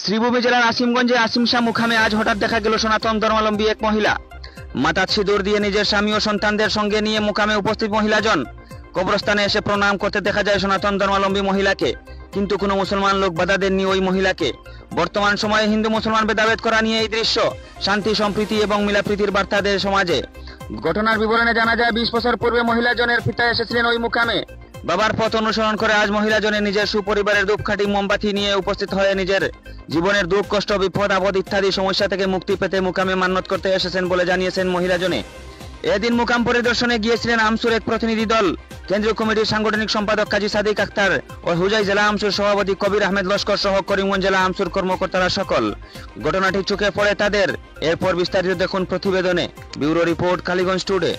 শ্রীভূমি জেলার আসিমগঞ্জে আসিম শাহ মুকামে আজ হঠাৎ দেখা গেল সনাতন ধর্মাবলম্বী এক মহিলা। মাথা সিঁদুর দিয়ে নিজের স্বামী ও সন্তানদের সঙ্গে নিয়ে মুকামে উপস্থিত মহিলাজন কবরস্থানে এসে প্রণাম করতে দেখা যায় সনাতন ধর্মাবলম্বী মহিলাকে, কিন্তু কোনো মুসলমান লোক বাধা দেননি ওই মহিলাকে। বর্তমান সময়ে হিন্দু মুসলমান ভেদাভেদ করা নিয়ে এই দৃশ্য শান্তি সম্প্রীতি এবং মিলাপ্রীতির বার্তা দেয় সমাজে। ঘটনার বিবরণে জানা যায় 20 বছর পূর্বে মহিলাজনের পিতা এসেছিলেন ওই মুকামে। বাবার পথ অনুসরণ করে আজ মহিলাজনের নিজের সুপরিবারের ধূপকাঠি মোমবাতি নিয়ে উপস্থিত হয়ে নিজের জীবনের দুঃখ কষ্ট বিপদ আপদ ইত্যাদি সমস্যা থেকে মুক্তি পেতে মুকামে মান্যত করতে এসেছেন বলে জানিয়েছেন মহিলাজনে। এদিন মুকাম পরিদর্শনে গিয়েছিলেন আমসুর এক প্রতিনিধি দল। কেন্দ্রীয় কমিটির সাংগঠনিক সম্পাদক কাজী সাদিক আক্তার ও হুজাই জেলা আমসুর সভাপতি কবির আহমেদ লস্কর সহ করিমগঞ্জ জেলা আমসুর কর্মকর্তারা সকল। ঘটনাটি চোখে পড়ে তাদের। এরপর বিস্তারিত দেখুন প্রতিবেদনে। Bureau report, Kaliganj today.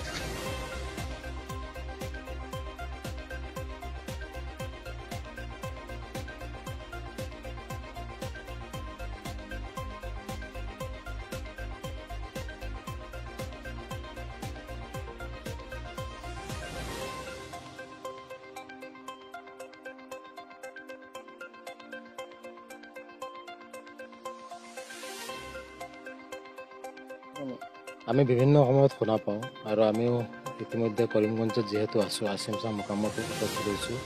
আমি বিভিন্ন সময়ত শুনা পাওঁ আৰু আমিও ইতিমধ্যে কৰিমগঞ্জত যিহেতু আছোঁ, আসিম শাহ মুকামত উপস্থিত হৈছোঁ।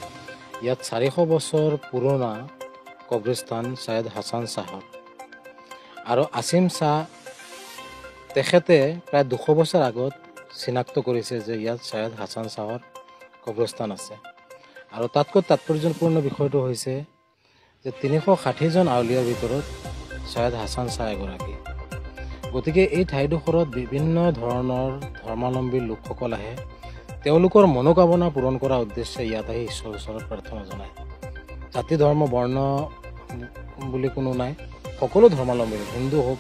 ইয়াত 400 বছৰ পুৰণা কবৰস্থান সৈয়দ হাছান চাহাব আৰু আসিম শাহ তেখেতে প্ৰায় 200 বছৰ আগত চিনাক্ত কৰিছে যে ইয়াত সৈয়দ হাছান চাহৰ কবৰস্থান আছে। আৰু তাতকৈ তাৎপৰ্যপূৰ্ণ বিষয়টো হৈছে যে 360জন আউলিয়াৰ ভিতৰত সৈয়দ হাছান চাহ এগৰাকী। গতিকে এই ঠাইডোখৰত বিভিন্ন ধৰণৰ ধৰ্মাৱলম্বী লোকসকল আহে। তেওঁলোকৰ মনোকামনা পূৰণ কৰাৰ উদ্দেশ্যে ইয়াত আহি ঈশ্বৰৰ ওচৰত প্ৰাৰ্থনা জনায়। জাতি ধৰ্ম বৰ্ণ বুলি কোনো নাই, সকলো ধৰ্মাৱলম্বী, হিন্দু হওক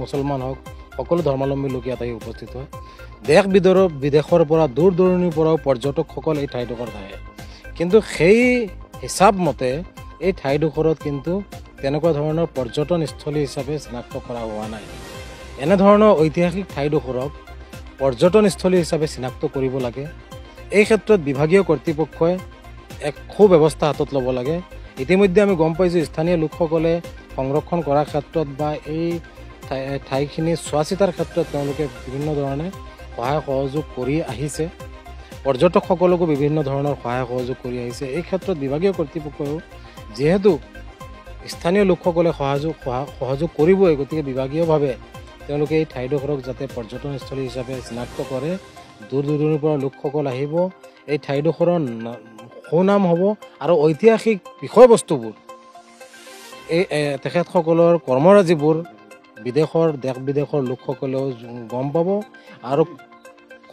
মুছলমান হওক, সকলো ধৰ্মাৱলম্বী লোক ইয়াত আহি উপস্থিত হয়। দেশ বিদেশৰ পৰা দূৰ দূৰণিৰ পৰাও পৰ্যটকসকল এই ঠাইডোখৰত আহে। কিন্তু সেই হিচাপ মতে এই ঠাইডোখৰত কিন্তু তেনেকুৱা ধৰণৰ পৰ্যটনস্থলী হিচাপে চিনাক্ত কৰা হোৱা নাই। এনেধৰণৰ ঐতিহাসিক ঠাইডোখৰক পৰ্যটনস্থলী হিচাপে চিনাক্ত কৰিব লাগে। এই ক্ষেত্ৰত বিভাগীয় কৰ্তৃপক্ষই এক সুব্যৱস্থা হাতত ল'ব লাগে। ইতিমধ্যে আমি গম পাইছোঁ স্থানীয় লোকসকলে সংৰক্ষণ কৰাৰ ক্ষেত্ৰত বা এই ঠাইখিনি চোৱা চিতাৰ ক্ষেত্ৰত তেওঁলোকে বিভিন্ন ধৰণে সহায় সহযোগ কৰি আহিছে। পৰ্যটকসকলকো বিভিন্ন ধৰণৰ সহায় সহযোগ কৰি আহিছে। এই ক্ষেত্ৰত বিভাগীয় কৰ্তৃপক্ষও যিহেতু স্থানীয় লোকসকলে সহযোগ কৰিবই, গতিকে বিভাগীয়ভাৱে তেওঁলোকে এই ঠাইডোখৰক যাতে পৰ্যটনস্থলী হিচাপে চিনাক্ত কৰে। দূৰ দূৰণিৰ পৰা লোকসকল আহিব, এই ঠাইডোখৰৰ সুনাম হ'ব আৰু ঐতিহাসিক বিষয়বস্তুবোৰ এই তেখেতসকলৰ কৰ্মৰাজিবোৰ দেশ বিদেশৰ লোকসকলেও গম পাব আৰু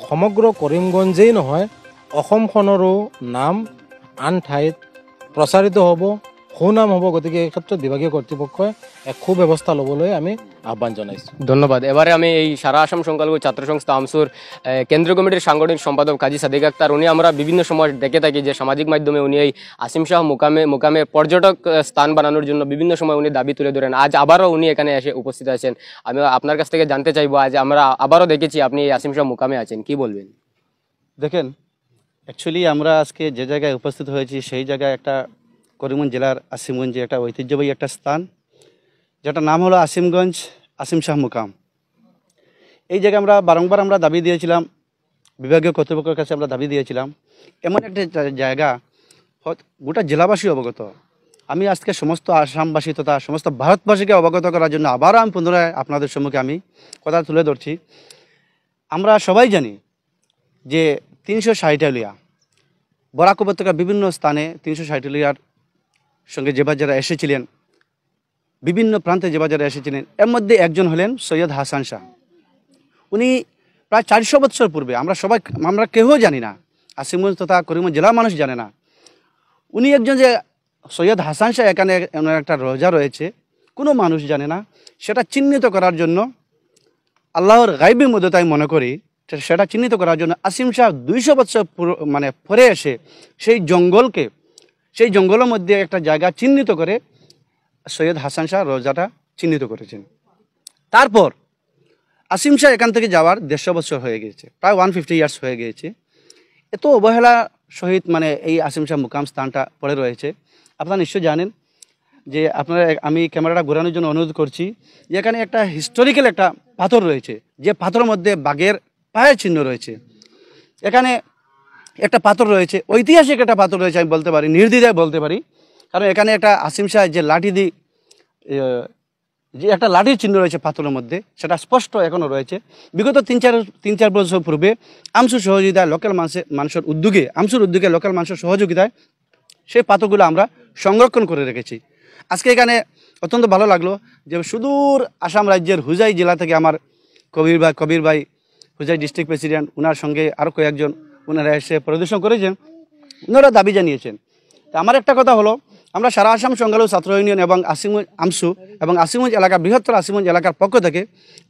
সমগ্ৰ কৰিমগঞ্জেই নহয় অসমখনৰো নাম আন ঠাইত প্ৰচাৰিত হ'ব, সুনাম হ'ব। গতিকে এই ক্ষেত্ৰত বিভাগীয় কৰ্তৃপক্ষই এক সুব্যৱস্থা ল'বলৈ আমি আহ্বান জনাইছোঁ। ধন্যবাদ। এবারে আমি এই সারা আসাম সংখ্যালঘু ছাত্র সংস্থা আমসুর কেন্দ্রীয় কমিটির সাংগঠনিক সম্পাদক কাজী সাদিক আক্তার, উনি আমরা বিভিন্ন সময় দেখে থাকি যে সামাজিক মাধ্যমে উনি এই আসিম শাহ মুকামে পর্যটক স্থান বানানোর জন্য বিভিন্ন সময় উনি দাবি তুলে ধরেন। আজ আবারও উনি এখানে এসে উপস্থিত আছেন। আমি আপনার কাছ থেকে জানতে চাইবো, আজ আমরা আবারও দেখেছি আপনি এই আসিম শাহ মুকামে আছেন, কি বলবেন? দেখেন, অ্যাকচুয়ালি আমরা আজকে যে জায়গায় উপস্থিত হয়েছি সেই জায়গায় একটা করিমগঞ্জ জেলার আসিমগঞ্জে একটা ঐতিহ্যবাহী একটা স্থান, যেটার নাম হলো আসিমগঞ্জ আসিম শাহ মুকাম। এই জায়গায় আমরা বারংবার দাবি দিয়েছিলাম, বিভাগীয় কর্তৃপক্ষের কাছে আমরা দাবি দিয়েছিলাম, এমন একটা জায়গা গোটা জেলাবাসী অবগত। আমি আজকে সমস্ত আসামবাসী তথা সমস্ত ভারতবাসীকে অবগত করার জন্য আবারও আমি পুনরায় আপনাদের সম্মুখে আমি কথা তুলে ধরছি। আমরা সবাই জানি যে 360 আউলিয়া বরাক উপত্যকার বিভিন্ন স্থানে 360 আউলিয়ার সঙ্গে যে যারা এসেছিলেন, বিভিন্ন প্রান্তে যে যারা এসেছিলেন, এর মধ্যে একজন হলেন সৈয়দ হাসান শাহ। উনি প্রায় 400 বছর পূর্বে, আমরা কেউ জানি না, আসিমগঞ্জ তথা করিমগঞ্জ জেলার মানুষ জানে না, উনি একজন যে সৈয়দ হাসান শাহ এখানে একটা রোজা রয়েছে কোনো মানুষ জানে না। সেটা চিহ্নিত করার জন্য আল্লাহর গাইবী মদত আমি মনে করি, সেটা চিহ্নিত করার জন্য আসিম শাহ 200 বছর পরে এসে সেই জঙ্গলের মধ্যে একটা জায়গা চিহ্নিত করে সৈয়দ হাসান শাহ রোজাটা চিহ্নিত করেছেন। তারপর আসিম শাহ এখান থেকে যাওয়ার 150 বছর হয়ে গিয়েছে, প্রায় 150 ইয়ার্স হয়ে গিয়েছে। এত অবহেলা সহিত এই আসিম শাহ মুকাম স্থানটা পড়ে রয়েছে। আপনারা নিশ্চয় জানেন যে আপনারা, আমি ক্যামেরাটা ঘোরানোর জন্য অনুরোধ করছি, যে এখানে একটা হিস্টোরিক্যাল একটা পাথর রয়েছে, যে পাথরের মধ্যে বাঘের পায়ের চিহ্ন রয়েছে। এখানে একটা পাথর রয়েছে, ঐতিহাসিক একটা পাথর রয়েছে, আমি বলতে পারি, নির্দ্বিধায় বলতে পারি। কারণ এখানে একটা আসিম শাহ যে লাঠি দিয়ে যে একটা লাঠির চিহ্ন রয়েছে পাথরের মধ্যে, সেটা স্পষ্ট এখনও রয়েছে। বিগত তিন চার বছর পূর্বে আমসুর সহযোগিতায়, লোকাল মানুষের উদ্যোগে, আমসুর উদ্যোগে লোকাল মানুষের সহযোগিতায় সেই পাথরগুলো আমরা সংরক্ষণ করে রেখেছি। আজকে এখানে অত্যন্ত ভালো লাগলো যে সুদূর আসাম রাজ্যের হুজাই জেলা থেকে আমার কবির ভাই হুজাই ডিস্ট্রিক্ট প্রেসিডেন্ট, ওনার সঙ্গে আরও কয়েকজন ওনারা এসে পরিদর্শন করেছেন, ওনারা দাবি জানিয়েছেন। তা আমার একটা কথা হলো, আমরা সারা আসাম সংখ্যালঘু ছাত্র ইউনিয়ন এবং আমসু এবং আসিমগঞ্জ এলাকা, বৃহত্তর আসিমগঞ্জ এলাকার পক্ষ থেকে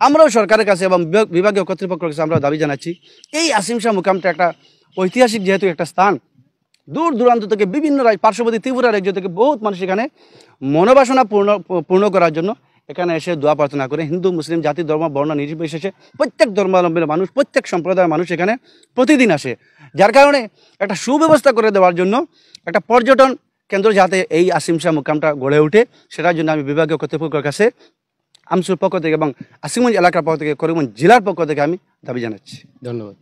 আমরাও সরকারের কাছে এবং বিভাগীয় কর্তৃপক্ষের কাছে আমরা দাবি জানাচ্ছি, এই আসিম শাহ মুকামটা একটা ঐতিহাসিক যেহেতু একটা স্থান, দূর দূরান্ত থেকে বিভিন্ন পার্শ্ববর্তী ত্রিপুরা রাজ্য থেকে বহুত মানুষ এখানে মনোবাসনা পূর্ণ করার জন্য এখানে এসে দোয়া প্রার্থনা করে। হিন্দু মুসলিম জাতি ধর্ম বর্ণ নির্বিশেষে প্রত্যেক ধর্মাবলম্বীর মানুষ, প্রত্যেক সম্প্রদায়ের মানুষ এখানে প্রতিদিন আসে। যার কারণে একটা সুব্যবস্থা করে দেওয়ার জন্য একটা পর্যটন কেন্দ্র যাতে এই আসিম শাহ মুকামটা গড়ে ওঠে, সেটার জন্য আমি বিভাগীয় কর্তৃপক্ষের কাছে আমসুর পক্ষ থেকে এবং আসিমগঞ্জ এলাকার পক্ষ থেকে, করিমগঞ্জ জেলার পক্ষ থেকে আমি দাবি জানাচ্ছি। ধন্যবাদ।